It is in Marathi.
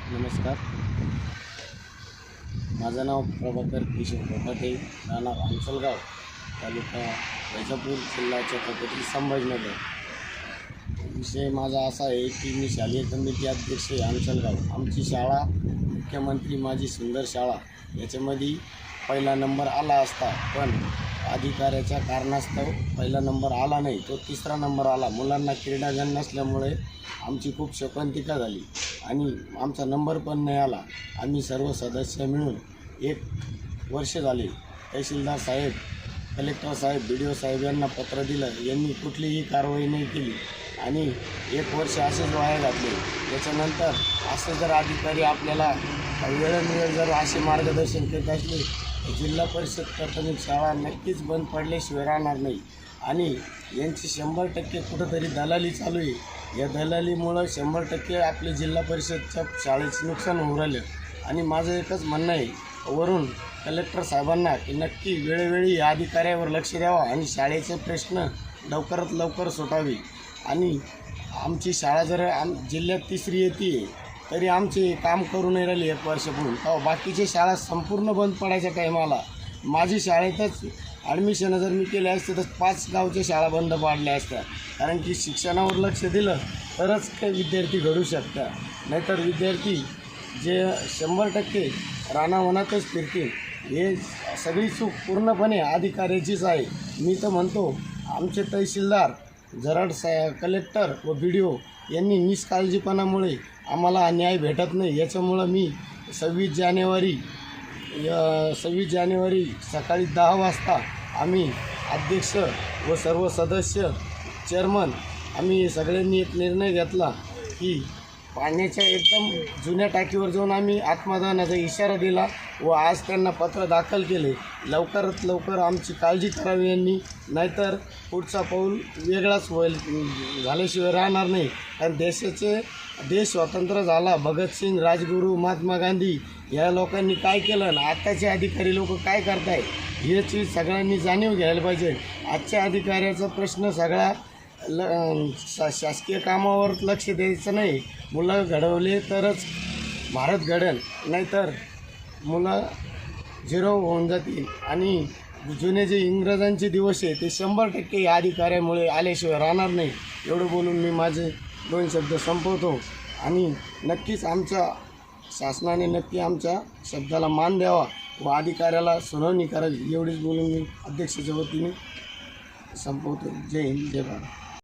नमस्कार. माझं नाव प्रभाकर किशोर कपाटे, राहणार अंचलगाव, तालुका वैजापूर, जिल्हा छत्रपती संभाजीनगर. विषय माझा असा आहे की मी शालेय कमिटी अध्यक्ष आहे अंचलगाव. आमची शाळा मुख्यमंत्री माझी सुंदर शाळा याच्यामध्ये पहिला नंबर आला असता, पण अधिकाऱ्याच्या कारणास्तव पहिला नंबर आला नाही, तो तिसरा नंबर आला. मुलांना क्रीडांगण नसल्यामुळे आमची खूप शोकांतिका झाली आणि आमचा नंबर पण नाही आला. आम्ही सर्व सदस्य मिळून 1 वर्ष झाले तहसीलदार साहेब, कलेक्टर साहेब, BDO साहेब यांना पत्र दिलं. यांनी कुठलीही कारवाई नाही केली आणि 1 वर्ष असेच वाया घातले. त्याच्यानंतर असे जर अधिकारी आपल्याला वेळोवेळी जर असे मार्गदर्शन करीत असले तर जिल्हा परिषद प्राथमिक शाळा नक्कीच बंद पडल्याशिवाय राहणार नाही. आणि यांची 100% कुठंतरी दलाली चालू आहे. या दलालीमुळं 100% आपले जिल्हा परिषदच्या शाळेचं नुकसान होऊ राहिलं. आणि माझं एकच म्हणणं आहे वरून कलेक्टर साहेबांना की नक्की वेळोवेळी या अधिकाऱ्यावर लक्ष द्यावा आणि शाळेचे प्रश्न लवकरात लवकर सुटावे. आणि आमची शाळा जर जिल्ह्यात 3री येते तरी आमचे काम करू नाही राहिले 1 वर्षापूर्वी. तेव्हा बाकीची शाळा संपूर्ण बंद पडायच्या टायमाला माझी शाळेतच ॲडमिशन जर मी केले असते तर 5 गावच्या शाळा बंद पाडल्या असत्या. कारण की शिक्षणावर लक्ष दिलं तरच काही विद्यार्थी घडू शकतात. नाहीतर विद्यार्थी जे 100% रानावनातच फिरतील. हे सगळी चूक पूर्णपणे अधिकाऱ्याचीच आहे. मी तर म्हणतो आमचे तहसीलदार, जराड कलेक्टर व BDO यांनी निष्काळजीपणामुळे आम्हाला न्याय भेटत नाही. याच्यामुळं मी 26 जानेवारी सकाळी 10 वाजता आम्ही अध्यक्ष व सर्व सदस्य, चेअरमन, आम्ही सगळ्यांनी एक निर्णय घेतला की पाण्याच्या एकदम जुन्या टाकीवर जाऊन आम्ही आत्मदानाचा इशारा दिला व आज त्यांना पत्र दाखल केले. लवकरात लवकर आमची काळजी करावी यांनी, नाहीतर पुढचा पाऊल वेगळाच होईल, झाल्याशिवाय राहणार नाही. कारण देश स्वतंत्र झाला. भगतसिंग, राजगुरू, महात्मा गांधी या लोकांनी काय केलं आणि आताचे अधिकारी लोक काय करताय याची सगळ्यांनी जाणीव घ्यायला पाहिजे. आजच्या अधिकाऱ्याचा प्रश्न सगळा शासकीय कामावर लक्ष द्यायचं नाही. मुलं घडवले तरच भारत घडेल, नाहीतर मुलं 0 होऊन जातील. आणि जुने जे इंग्रजांचे दिवस आहे ते 100% या अधिकाऱ्यामुळे आल्याशिवाय राहणार नाही. एवढं बोलून मी माझे 2 शब्द संपवतो. आणि नक्कीच आमच्या शासनाने नक्की आमच्या शब्दाला मान द्यावा व अधिकाऱ्याला सुनावणी करावी. एवढीच बोलून मी अध्यक्षाच्या वतीने संपवतो. जय हिंद, जय भारत.